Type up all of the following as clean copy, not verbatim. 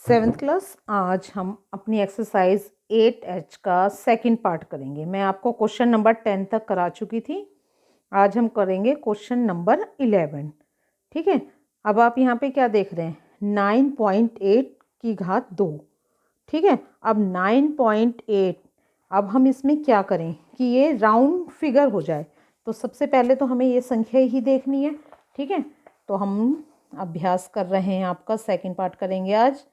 Seventh class, आज हम अपनी एक्सरसाइज 8H का सेकंड पार्ट करेंगे। मैं आपको क्वेश्चन नंबर 10 तक करा चुकी थी। आज हम करेंगे क्वेश्चन नंबर 11। ठीक है, अब आप यहाँ पे क्या देख रहे हैं, 9.8 की घात 2। ठीक है, अब 9.8, अब हम इसमें क्या करें कि ये राउंड फिगर हो जाए। तो सबसे पहले तो हमें ये संख्या ही देखनी है। ठीक है, तो हम अभ्यास कर रहे हैं, आपका सेकंड पार्ट करेंगे आज,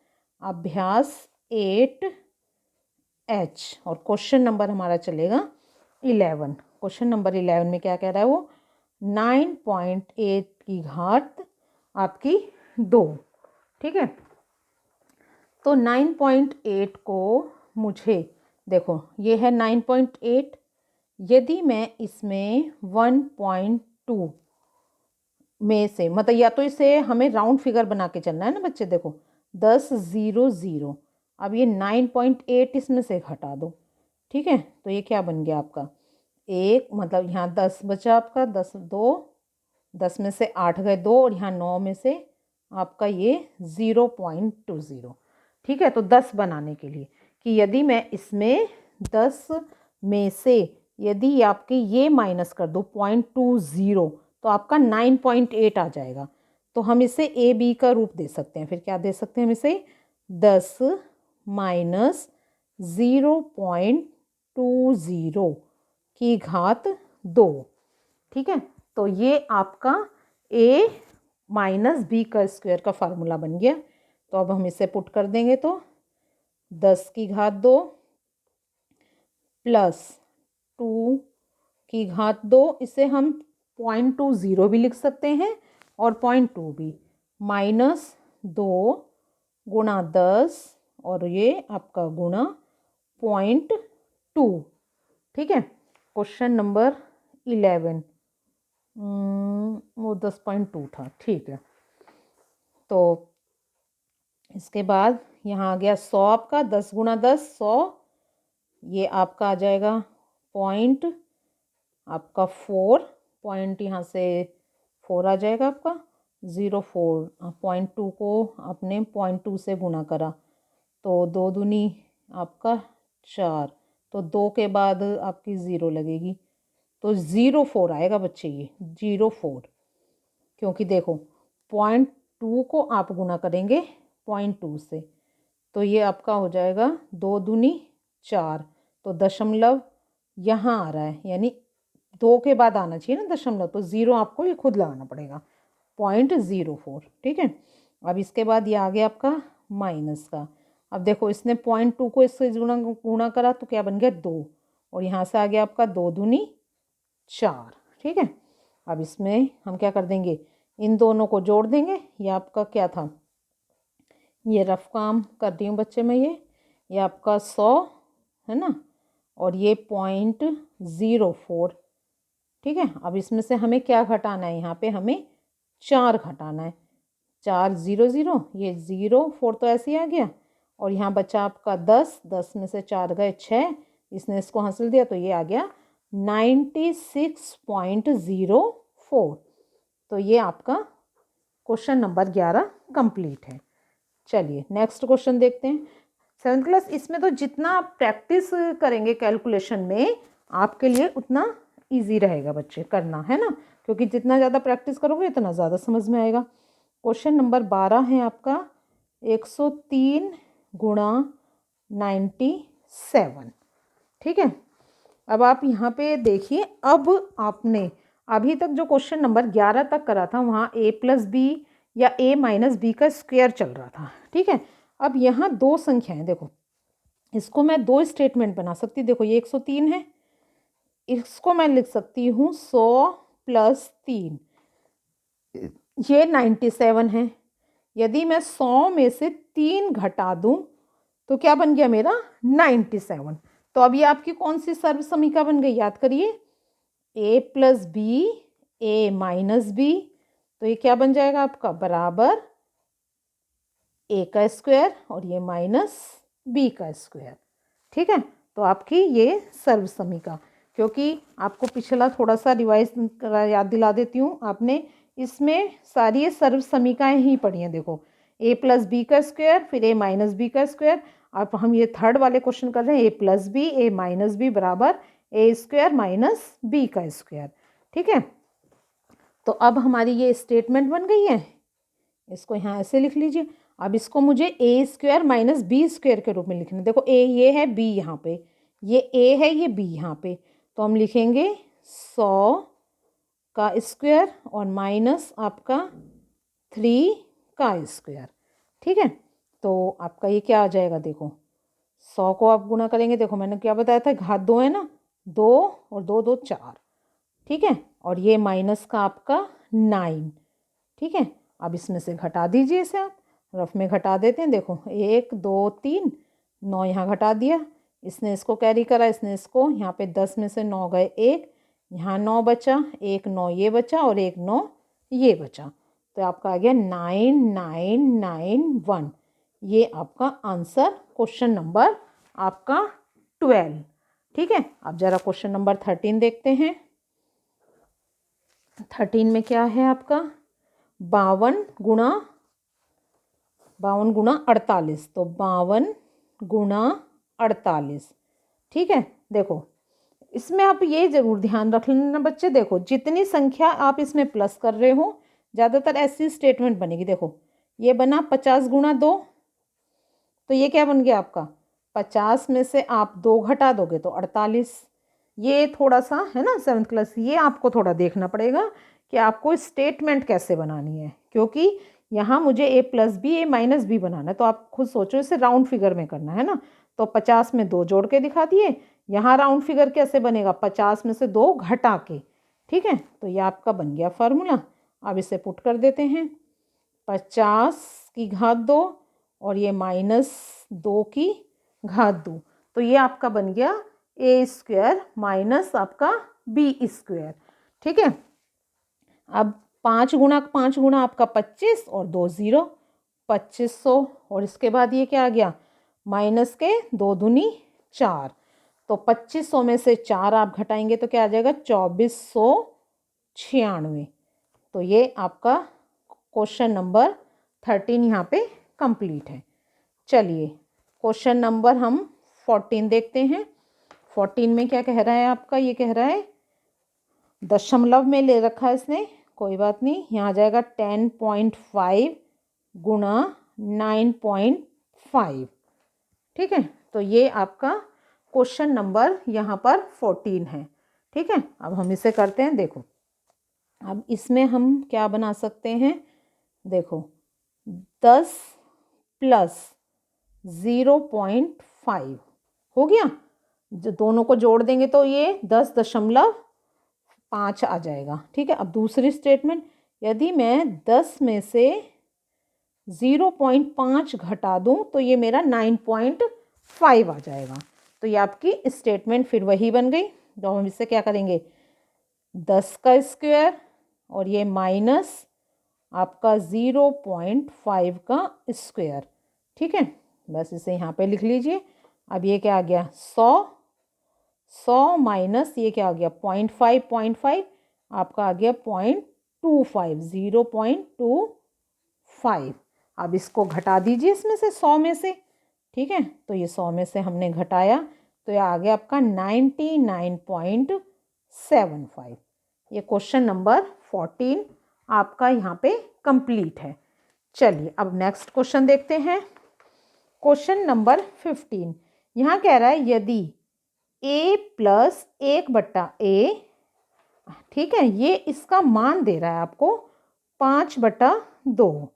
अभ्यास 8H, और क्वेश्चन नंबर हमारा चलेगा 11। क्वेश्चन नंबर 11 में क्या कह रहा है वो, 9.8 की घात आपकी 2। ठीक है, तो 9.8 को मुझे देखो, ये है 9.8। यदि मैं इसमें 1.2 में से, मतलब या तो इसे हमें राउंड फिगर बना के चलना है ना बच्चे। देखो 10 0 0, अब ये 9.8 इसमें से घटा दो। ठीक है, तो ये क्या बन गया आपका, एक, मतलब यहाँ 10 बचा आपका, 10 2, 10 में से 8 गए 2, और यहाँ 9 में से आपका ये 0.20। ठीक है, तो 10 बनाने के लिए कि यदि मैं इसमें 10 में से यदि आपके ये माइनस कर दो 0.20, तो आपका 9.8 आ जाएगा। तो हम इसे ए बी का रूप दे सकते हैं। फिर क्या दे सकते हैं हम इसे, 10 माइनस 0.20 की घात 2। ठीक है, तो ये आपका a माइनस बी का स्क्वायर का फार्मूला बन गया। तो अब हम इसे पुट कर देंगे, तो 10 की घात 2 प्लस 2 की घात 2, इसे हम 0.20 भी लिख सकते हैं और 0.2 भी, माइनस 2 गुणा 10, और ये आपका गुणा 0.2। ठीक है, क्वेश्चन नंबर 11, वो 10.2 था। ठीक है, तो इसके बाद यहाँ आ गया 100 आपका, 10 गुणा 10 100, ये आपका आ जाएगा पॉइंट आपका 4, पॉइंट यहाँ से 4 आ जाएगा आपका 0.4। 0.2 को आपने 0.2 से गुणा करा, तो 2 दूनी आपका 4, तो 2 के बाद आपकी 0 लगेगी, तो 0.4 आएगा बच्चे, ये 0.4। क्योंकि देखो 0.2 को आप गुना करेंगे 0.2 से, तो ये आपका हो जाएगा 2 दूनी 4, तो दशमलव यहाँ आ रहा है, यानी 2 के बाद आना चाहिए ना दशमलव, तो 0 आपको ये खुद लगाना पड़ेगा, 0.04। ठीक है, अब इसके बाद ये आ गया आपका माइनस का। अब देखो इसने 0.2 को इससे गुणा करा, तो क्या बन गया 2, और यहाँ से आ गया आपका 2 दूनी 4। ठीक है, अब इसमें हम क्या कर देंगे, इन दोनों को जोड़ देंगे। ये आपका क्या था, ये रफ काम कर रही हूँ बच्चे मैं, ये आपका 100 है ना, और ये 0.04। ठीक है, अब इसमें से हमें क्या घटाना है, यहाँ पे हमें 4 घटाना है। 4 0 0, ये 0.4 तो ऐसे ही आ गया, और यहाँ बचा आपका 10, 10 में से 4 गए 6, इसने इसको हासिल दिया, तो ये आ गया 96.04। तो ये आपका क्वेश्चन नंबर 11 कंप्लीट है। चलिए नेक्स्ट क्वेश्चन देखते हैं। 7th क्लास, इसमें तो जितना आप प्रैक्टिस करेंगे कैलकुलेशन में, आपके लिए उतना इजी रहेगा बच्चे करना, है ना, क्योंकि जितना ज़्यादा प्रैक्टिस करोगे उतना ज़्यादा समझ में आएगा। क्वेश्चन नंबर 12 है आपका 103 गुणा 97। ठीक है, अब आप यहाँ पे देखिए, अब आपने अभी तक जो क्वेश्चन नंबर 11 तक करा था, वहाँ a प्लस बी या a माइनस बी का स्क्वायर चल रहा था। ठीक है, अब यहाँ दो संख्याएं, देखो इसको मैं दो स्टेटमेंट बना सकती, देखो ये 103 है, इसको मैं लिख सकती हूँ 100 प्लस 3, ये 97 है। यदि मैं 100 में से 3 घटा दूँ तो क्या बन गया मेरा 97। तो अब ये आपकी कौन सी सर्व समीकरण बन गई, याद करिए, a plus b a minus b, तो ये क्या बन जाएगा आपका, बराबर a का स्क्वायर और ये माइनस b का स्क्वायर। ठीक है, तो आपकी ये सर्व समीकरण, क्योंकि आपको पिछला थोड़ा सा रिवाइज याद दिला देती हूँ, आपने इसमें सारी ये सर्व समीकरणाएं ही पढ़ी हैं। देखो ए प्लस बी का स्क्वायर फिर ए माइनस बी का स्क्वायर। अब हम ये थर्ड वाले क्वेश्चन कर रहे हैं, ए प्लस बी ए माइनस बी बराबर ए स्क्वायर माइनस बी का स्क्वायर। ठीक है, तो अब हमारी ये स्टेटमेंट बन गई है, इसको यहाँ ऐसे लिख लीजिए। अब इसको मुझे ए स्क्वायर माइनस बी स्क्वायर के रूप में लिखना है। देखो ए ये है, बी यहाँ पे, ये ए है, ये बी यहाँ पे, तो हम लिखेंगे 100 का स्क्वायर और माइनस आपका 3 का स्क्वायर। ठीक है, तो आपका ये क्या आ जाएगा, देखो 100 को आप गुणा करेंगे, देखो मैंने क्या बताया था, घात 2 है ना, 2 और 2 2 4। ठीक है, और ये माइनस का आपका 9। ठीक है, अब इसमें से घटा दीजिए, इसे आप रफ में घटा देते हैं। देखो 1 2 3 9 यहाँ घटा दिया, इसने इसको कैरी करा, इसने इसको, यहाँ पे 10 में से 9 गए 1, यहाँ 9 बचा, 1 9 ये बचा और 1 9 ये बचा, तो आपका आ गया 9991। ये आपका आंसर क्वेश्चन नंबर आपका 12। ठीक है, अब जरा क्वेश्चन नंबर 13 देखते हैं। 13 में क्या है आपका 52 गुणा 48, तो 52 गुणा 48। ठीक है, देखो इसमें आप ये ज़रूर ध्यान रख लेना बच्चे, देखो जितनी संख्या आप इसमें प्लस कर रहे हो ज़्यादातर ऐसी स्टेटमेंट बनेगी। देखो ये बना 50 गुणा 2, तो ये क्या बन गया आपका 50 में से आप 2 घटा दोगे तो 48। ये थोड़ा सा है ना 7th क्लास, ये आपको थोड़ा देखना पड़ेगा कि आपको स्टेटमेंट कैसे बनानी है, क्योंकि यहाँ मुझे ए प्लस बी ए माइनस बी बनाना है, तो आप खुद सोचो इसे राउंड फिगर में करना है ना, तो 50 में 2 जोड़ के दिखा दिए। यहाँ राउंड फिगर कैसे बनेगा, 50 में से 2 घटा के। ठीक है, तो ये आपका बन गया फार्मूला। अब इसे पुट कर देते हैं, 50 की घात 2 और ये -2 की घात 2, तो ये आपका बन गया ए स्क्वायर माइनस आपका बी स्क्वायर। ठीक है, अब 5 गुणा आपका 25 और 2 0, 2500, और इसके बाद ये क्या आ गया माइनस के 2 दूनी 4, तो 2500 में से 4 आप घटाएंगे तो क्या आ जाएगा 2496। तो ये आपका क्वेश्चन नंबर 13 यहाँ पे कंप्लीट है। चलिए क्वेश्चन नंबर हम 14 देखते हैं। 14 में क्या कह रहा है आपका, ये कह रहा है दशमलव में ले रखा है इसने, कोई बात नहीं, यहाँ आ जाएगा 10.5 गुणा 9.5। ठीक है, तो ये आपका क्वेश्चन नंबर यहाँ पर 14 है। ठीक है, अब हम इसे करते हैं। देखो अब इसमें हम क्या बना सकते हैं, देखो 10 प्लस 0.5 हो गया, जो दोनों को जोड़ देंगे तो ये 10.5 आ जाएगा। ठीक है, अब दूसरी स्टेटमेंट, यदि मैं 10 में से 0.5 घटा दूं तो ये मेरा 9.5 आ जाएगा। तो ये आपकी स्टेटमेंट फिर वही बन गई। तो हम इससे क्या करेंगे 10 का स्क्वायर और ये माइनस आपका 0.5 का स्क्वायर। ठीक है, बस इसे यहाँ पे लिख लीजिए। अब ये क्या आ गया 100 माइनस ये क्या आ गया 0.5 आपका आ गया 0.25 0.25। अब इसको घटा दीजिए इसमें से 100 में से। ठीक है, तो ये 100 में से हमने घटाया तो ये आ गया आपका 99.75। ये क्वेश्चन नंबर 14 आपका यहाँ पे कंप्लीट है। चलिए अब नेक्स्ट क्वेश्चन देखते हैं। क्वेश्चन नंबर 15 यहाँ कह रहा है यदि a प्लस 1/a, ठीक है, ये इसका मान दे रहा है आपको 5/2,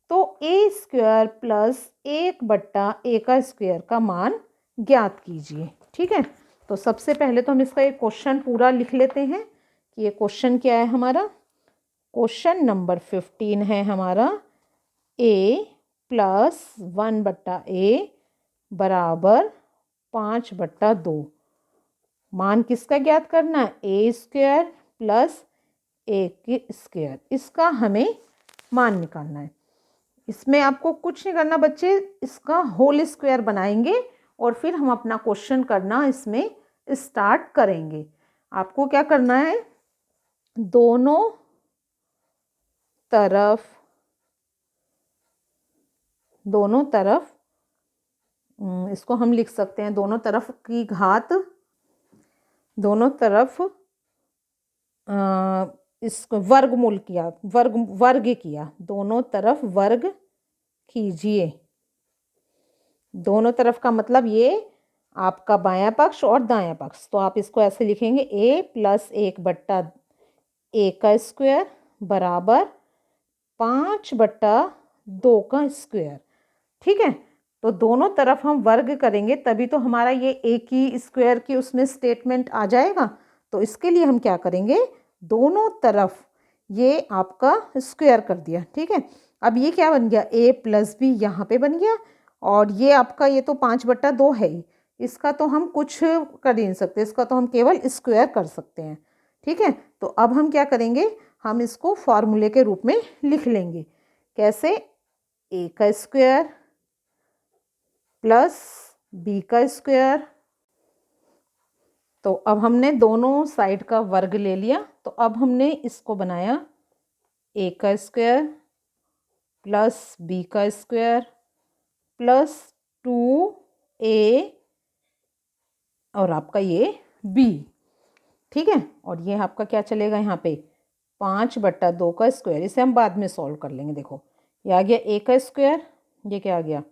तो a स्क्वायर प्लस 1/a का स्क्वायर का मान ज्ञात कीजिए। ठीक है, तो सबसे पहले तो हम इसका एक क्वेश्चन पूरा लिख लेते हैं कि ये क्वेश्चन क्या है हमारा। क्वेश्चन नंबर 15 है हमारा a प्लस 1/a बराबर 5/2। मान किसका ज्ञात करना है, ए स्क्वायर प्लस ए की स्क्वायर, इसका हमें मान निकालना है। इसमें आपको कुछ नहीं करना बच्चे, इसका होल स्क्वायर बनाएंगे और फिर हम अपना क्वेश्चन करना इसमें स्टार्ट करेंगे। आपको क्या करना है, दोनों तरफ दोनों तरफ इसको हम लिख सकते हैं दोनों तरफ की घात, दोनों तरफ इसको वर्गमूल किया, वर्ग किया, दोनों तरफ वर्ग कीजिए। दोनों तरफ का मतलब ये आपका बायां पक्ष और दायां पक्ष, तो आप इसको ऐसे लिखेंगे a + 1/a का स्क्वायर बराबर 5/2 का स्क्वायर। ठीक है, तो दोनों तरफ हम वर्ग करेंगे तभी तो हमारा ये a की स्क्वायर की उसमें स्टेटमेंट आ जाएगा। तो इसके लिए हम क्या करेंगे, दोनों तरफ ये आपका स्क्वायर कर दिया। ठीक है, अब ये क्या बन गया, a + b यहाँ पे बन गया, और ये आपका ये तो 5/2 है ही, इसका तो हम कुछ कर ही नहीं सकते, इसका तो हम केवल स्क्वायर कर सकते हैं। ठीक है, तो अब हम क्या करेंगे, हम इसको फॉर्मूले के रूप में लिख लेंगे। कैसे, a का स्क्वायर प्लस b का स्क्वायर। तो अब हमने दोनों साइड का वर्ग ले लिया, तो अब हमने इसको बनाया a का स्क्वायर प्लस b का स्क्वायर प्लस 2a और आपका ये b। ठीक है, और ये आपका क्या चलेगा यहाँ पे 5/2 का स्क्वायर, इसे हम बाद में सॉल्व कर लेंगे। देखो ये आ गया a का स्क्वायर, ये क्या आ गया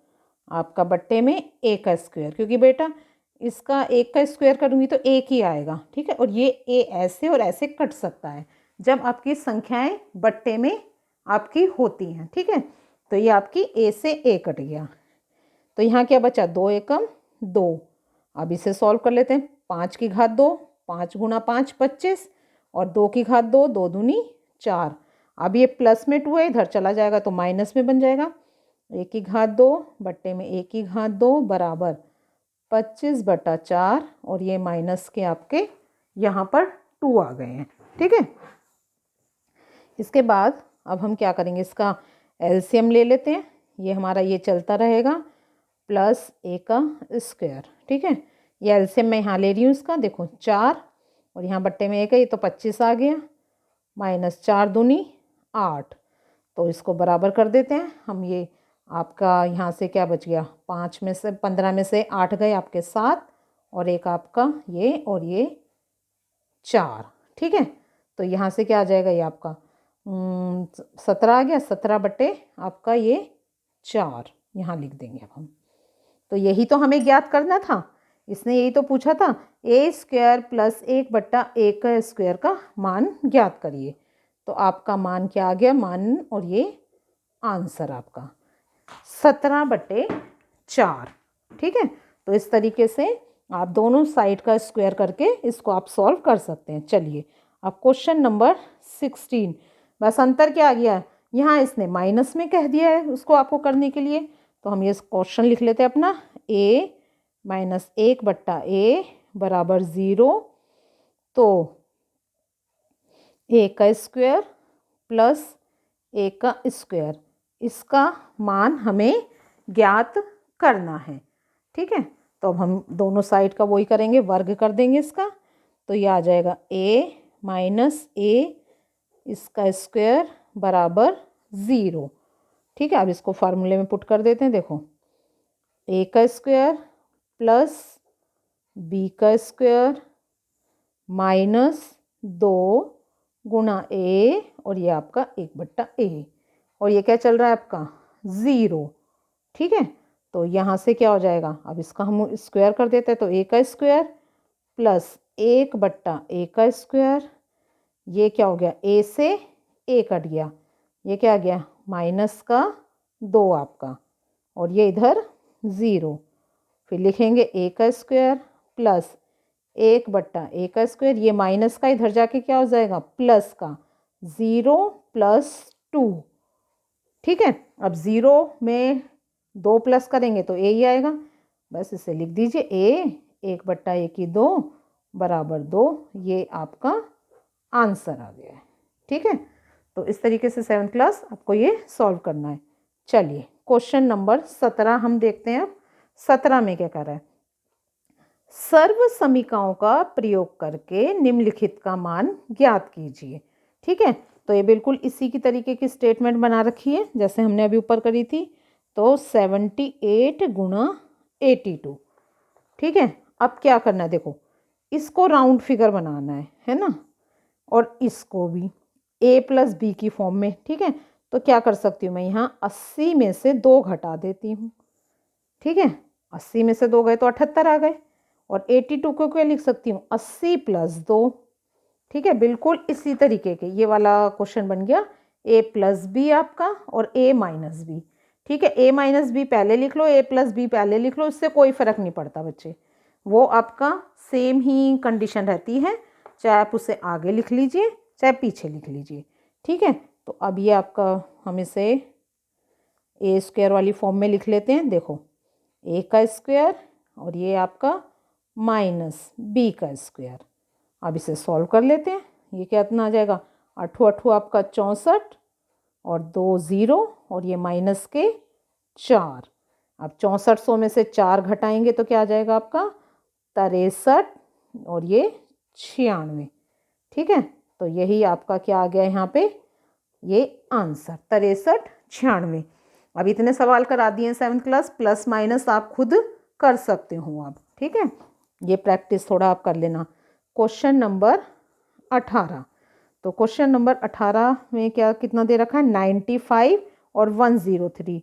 आपका बट्टे में a का स्क्वायर, क्योंकि बेटा इसका 1 का स्क्वायर करूँगी तो 1 ही आएगा। ठीक है, और ये a ऐसे और ऐसे कट सकता है जब आपकी संख्याएं बट्टे में आपकी होती हैं। ठीक है, तो ये आपकी a से a कट गया, तो यहाँ क्या बचा 2 एकम 2। अब इसे सॉल्व कर लेते हैं। 5 की घात 2, 5 × 5 25, और 2 की घात 2, 2 दूनी 4। अब ये प्लस में 2 है, इधर चला जाएगा तो माइनस में बन जाएगा। 1 की घात 2 बट्टे में 1 की घात 2 बराबर 25/4, और ये माइनस के आपके यहाँ पर 2 आ गए हैं। ठीक है, इसके बाद अब हम क्या करेंगे, इसका एलसीएम ले लेते हैं। ये हमारा ये चलता रहेगा प्लस a का स्क्वायर। ठीक है, ये एलसीएम मैं यहाँ ले रही हूँ इसका, देखो 4 और यहाँ बट्टे में 1 है, ये तो 25 आ गया, माइनस 4 दूनी 8। तो इसको बराबर कर देते हैं हम। ये आपका यहाँ से क्या बच गया, 5 में से 15 में से 8 गए आपके 7, और एक आपका ये और ये 4। ठीक है, तो यहाँ से क्या आ जाएगा, ये आपका 17 आ गया, 17 आपका ये 4 यहाँ लिख देंगे अब हम। तो यही तो हमें ज्ञात करना था, इसने यही तो पूछा था, a² + 1/a का स्क्वायर का मान ज्ञात करिए। तो आपका मान क्या आ गया, मान और ये आंसर आपका 17/4। ठीक है, तो इस तरीके से आप दोनों साइड का स्क्वायर करके इसको आप सॉल्व कर सकते हैं। चलिए अब क्वेश्चन नंबर 16। बस अंतर क्या आ गया, यहाँ इसने माइनस में कह दिया है उसको आपको करने के लिए, तो हम ये क्वेश्चन लिख लेते हैं अपना, a - 1/a बराबर 0। तो a का स्क्वायर प्लस a का स्क्वायर, इसका मान हमें ज्ञात करना है। ठीक है, तो अब हम दोनों साइड का वही करेंगे, वर्ग कर देंगे इसका। तो ये आ जाएगा a - a इसका स्क्वायर बराबर 0। ठीक है, अब इसको फार्मूले में पुट कर देते हैं। देखो a का स्क्वायर प्लस b का स्क्वायर माइनस 2 × a, और ये आपका 1/a, और ये क्या चल रहा है आपका 0। ठीक है, तो यहाँ से क्या हो जाएगा, अब इसका हम स्क्वायर कर देते हैं। तो a का स्क्वायर प्लस 1/a का स्क्वायर, ये क्या हो गया, a से a कट गया, ये क्या आ गया माइनस का 2 आपका, और ये इधर 0। फिर लिखेंगे a का स्क्वायर प्लस 1/a का स्क्वायर, ये माइनस का इधर जाके क्या हो जाएगा प्लस का 0 + 2। ठीक है, अब 0 में 2 प्लस करेंगे तो a ही आएगा, बस इसे लिख दीजिए a 1/a की 2 बराबर 2। ये आपका आंसर आ गया है। ठीक है, तो इस तरीके से 7th क्लास आपको ये सॉल्व करना है। चलिए क्वेश्चन नंबर 17 हम देखते हैं। अब 17 में क्या कर रहा है, सर्व समीकरणों का प्रयोग करके निम्नलिखित का मान ज्ञात कीजिए। ठीक है, तो ये बिल्कुल इसी की तरीके की स्टेटमेंट बना रखी है जैसे हमने अभी ऊपर करी थी। तो 78 गुणा 82। ठीक है, अब क्या करना है, देखो इसको राउंड फिगर बनाना है ना, और इसको भी a प्लस बी की फॉर्म में। ठीक है, तो क्या कर सकती हूँ मैं, यहाँ 80 में से 2 घटा देती हूँ। ठीक है, 80 में से 2 गए तो 78 आ गए, और 82 को क्या लिख सकती हूँ, 80 प्लस 2। ठीक है, बिल्कुल इसी तरीके के ये वाला क्वेश्चन बन गया, a प्लस बी आपका और a माइनस बी। ठीक है, a माइनस बी पहले लिख लो, a प्लस बी पहले लिख लो, इससे कोई फर्क नहीं पड़ता बच्चे, वो आपका सेम ही कंडीशन रहती है, चाहे आप उसे आगे लिख लीजिए चाहे पीछे लिख लीजिए। ठीक है, तो अब ये आपका हम इसे ए स्क्वायर वाली फॉर्म में लिख लेते हैं। देखो ए का स्क्वायर और ये आपका माइनस बी का स्क्वायर। अब इसे सॉल्व कर लेते हैं। ये क्या इतना आ जाएगा, 8 8 आपका 64 और 2 0 और ये माइनस के 4। अब 6400 में से 4 घटाएंगे तो क्या आ जाएगा आपका 63 और ये 96। ठीक है, तो यही आपका क्या आ गया यहाँ पे, ये आंसर 63 96। अब इतने सवाल करा दिए 7th क्लास, प्लस माइनस आप खुद कर सकते हो अब। ठीक है, ये प्रैक्टिस थोड़ा आप कर लेना। क्वेश्चन नंबर 18, तो क्वेश्चन नंबर 18 में क्या कितना दे रखा है, 95 और 103।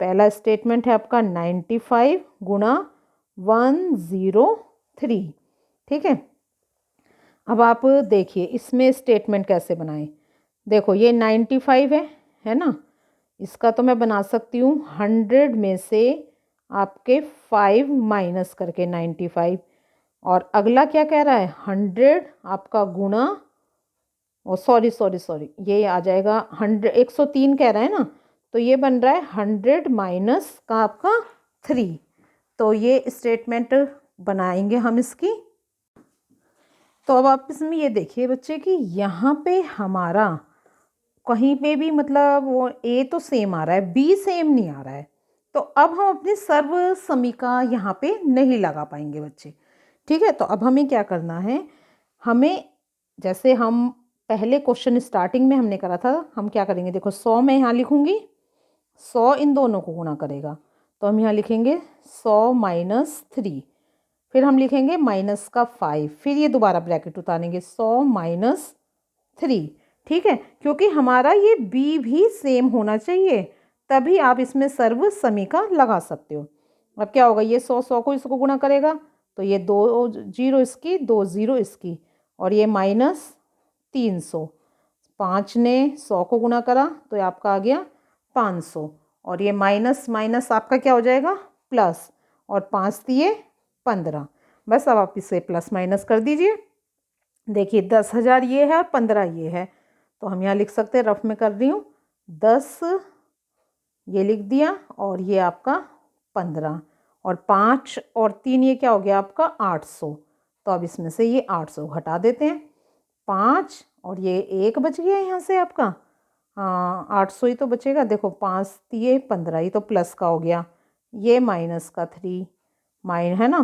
पहला स्टेटमेंट है आपका 95 गुणा 103। ठीक है, अब आप देखिए इसमें स्टेटमेंट कैसे बनाएं। देखो ये 95 है ना, इसका तो मैं बना सकती हूँ 100 में से आपके 5 माइनस करके 95, और अगला क्या कह रहा है 100 आपका गुणा, ओ सॉरी ये आ जाएगा 100, 103 कह रहा है ना, तो ये बन रहा है 100 माइनस का आपका 3। तो ये स्टेटमेंट बनाएंगे हम इसकी। तो अब आप इसमें ये देखिए बच्चे कि यहाँ पे हमारा कहीं पे भी मतलब वो ए तो सेम आ रहा है, बी सेम नहीं आ रहा है, तो अब हम अपनी सर्व समीका यहाँ पे नहीं लगा पाएंगे बच्चे। ठीक है, तो अब हमें क्या करना है, हमें जैसे हम पहले क्वेश्चन स्टार्टिंग में हमने करा था, हम क्या करेंगे, देखो 100 मैं यहाँ लिखूंगी, 100 इन दोनों को गुणा करेगा, तो हम यहाँ लिखेंगे 100 माइनस 3, फिर हम लिखेंगे माइनस का 5, फिर ये दोबारा ब्रैकेट उतारेंगे 100 माइनस 3। ठीक है, क्योंकि हमारा ये बी भी सेम होना चाहिए, तभी आप इसमें सर्व समीका लगा सकते हो। अब क्या होगा, ये 100 को इसको गुणा करेगा, तो ये 2 0 इसकी, 2 0 इसकी, और ये माइनस 300। 5 ने 100 को गुणा करा तो ये आपका आ गया 500, और ये माइनस माइनस आपका क्या हो जाएगा प्लस, और 5 दिए 15। बस अब आप इसे प्लस माइनस कर दीजिए। देखिए 10,000 ये है और 15 ये है, तो हम यहाँ लिख सकते हैं, रफ में कर रही हूँ, 10 ये लिख दिया और ये आपका 15, और 5 और 3 ये क्या हो गया आपका 800। तो अब इसमें से ये 800 घटा देते हैं, 5 और ये 1 बच गया यहाँ से आपका, हाँ 800 ही तो बचेगा। देखो 5 दिए 15, ही तो प्लस का हो गया, ये माइनस का 3 है ना,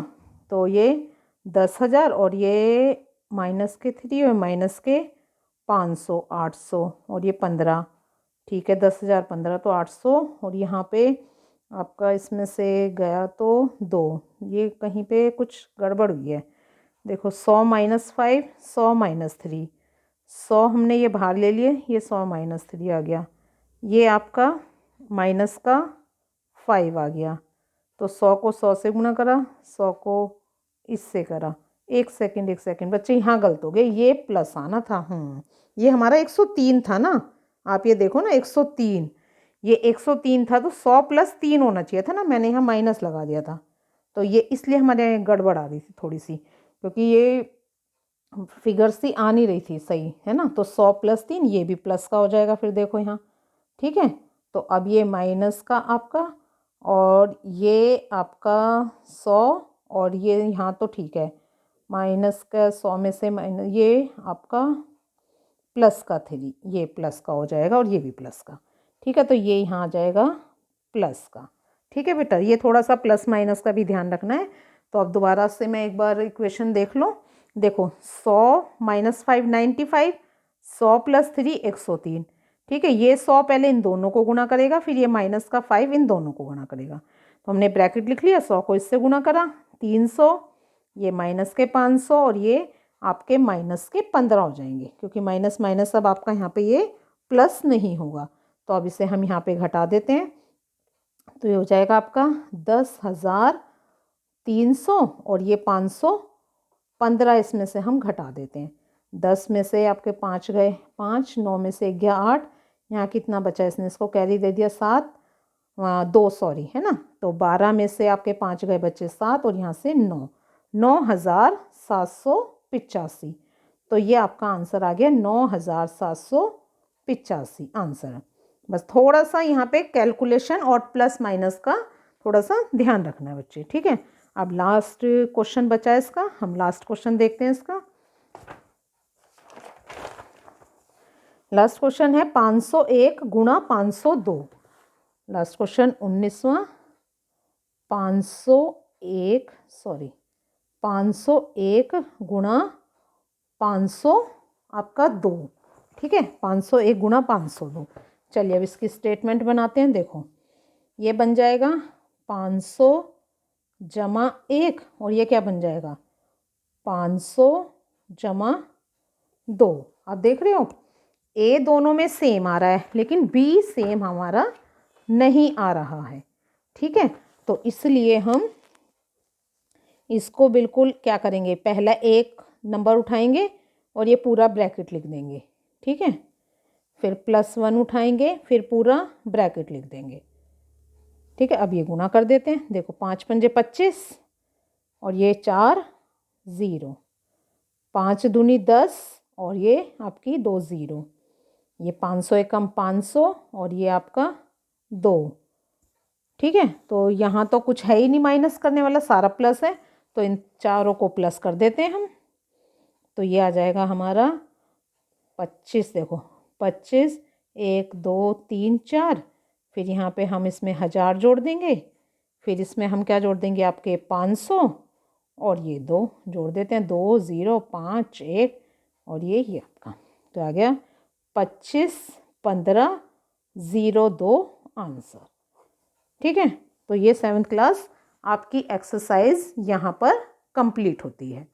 तो ये 10,000 और ये माइनस के 3 और माइनस के 500 800 और ये 15। ठीक है, 10,000 15 तो 800, और यहाँ पे आपका इसमें से गया तो 2, ये कहीं पे कुछ गड़बड़ हुई है। देखो 100 माइनस 5, 100 माइनस 3, 100 हमने ये बाहर ले लिए, ये 100 माइनस 3 आ गया, ये आपका माइनस का 5 आ गया। तो 100 को 100 से गुणा करा, 100 को इससे करा। एक सेकंड बच्चे यहाँ गलत हो गए, ये प्लस आना था, ये हमारा 103 था ना, आप ये देखो ना 103, ये 103 था, तो 100 प्लस 3 होना चाहिए था ना, मैंने यहाँ माइनस लगा दिया था, तो ये इसलिए हमारे गड़बड़ आ रही थी थोड़ी सी, क्योंकि ये फिगर्स ही आ नहीं रही थी सही, है ना। तो 100 प्लस 3 ये भी प्लस का हो जाएगा, फिर देखो यहाँ। ठीक है, तो अब ये माइनस का आपका, और ये आपका 100, और ये यहाँ तो ठीक है, माइनस का 100 में से माइनस, ये आपका प्लस का 3, ये प्लस का हो जाएगा, और ये भी प्लस का। ठीक है, तो ये यहाँ आ जाएगा प्लस का। ठीक है बेटा, ये थोड़ा सा प्लस माइनस का भी ध्यान रखना है। तो अब दोबारा से मैं एक बार इक्वेशन देख लो। देखो 100 माइनस 5 95, 100 प्लस 3 103। ठीक है, ये 100 पहले इन दोनों को गुणा करेगा, फिर ये माइनस का 5 इन दोनों को गुणा करेगा। तो हमने ब्रैकेट लिख लिया, 100 को इससे गुणा करा 300, ये माइनस के 500 और ये आपके माइनस के 15 हो जाएंगे, क्योंकि माइनस माइनस अब आपका यहाँ पे ये प्लस नहीं होगा। तो अब इसे हम यहाँ पे घटा देते हैं, तो ये हो जाएगा आपका 10,300 और ये 515 इसमें से हम घटा देते हैं। 10 में से आपके 5 गए 5, 9 में से 1 गया 8, यहाँ कितना बचा, इसने इसको कैरी दे दिया 7, 2 सॉरी है ना। तो 12 में से आपके 5 गए बचे 7 और यहाँ से 9, 9,785। तो ये आपका आंसर आ गया 9,785 आंसर। बस थोड़ा सा यहाँ पे कैलकुलेशन और प्लस माइनस का थोड़ा सा ध्यान रखना है बच्चे, ठीक है। अब लास्ट क्वेश्चन बचा है इसका, हम लास्ट क्वेश्चन देखते हैं इसका। लास्ट क्वेश्चन है 501 गुणा 502। लास्ट क्वेश्चन 19वां, 501 गुणा 500 आपका 2, ठीक है, 501 गुणा 502। चलिए अब इसकी स्टेटमेंट बनाते हैं। देखो ये बन जाएगा 500 जमा 1 और ये क्या बन जाएगा 500 जमा 2। आप देख रहे हो ए दोनों में सेम आ रहा है, लेकिन बी सेम हमारा नहीं आ रहा है, ठीक है। तो इसलिए हम इसको बिल्कुल क्या करेंगे, पहला एक नंबर उठाएंगे और ये पूरा ब्रैकेट लिख देंगे, ठीक है। फिर +1 उठाएंगे, फिर पूरा ब्रैकेट लिख देंगे, ठीक है। अब ये गुना कर देते हैं। देखो 5 पंजे 25 और ये 4 0, 5 दूनी 10 और ये आपकी 2 0, ये 500 एकम 500 और ये आपका 2, ठीक है। तो यहाँ तो कुछ है ही नहीं माइनस करने वाला, सारा प्लस है, तो इन चारों को प्लस कर देते हैं हम। तो ये आ जाएगा हमारा 25। देखो 25, 1 2 3 4, फिर यहाँ पे हम इसमें 1000 जोड़ देंगे, फिर इसमें हम क्या जोड़ देंगे आपके 500 और ये 2 जोड़ देते हैं, 2 0 5 1 और ये आपका। तो आ गया 25 15 02 आंसर, ठीक है। तो ये 7th क्लास आपकी एक्सरसाइज यहाँ पर कंप्लीट होती है।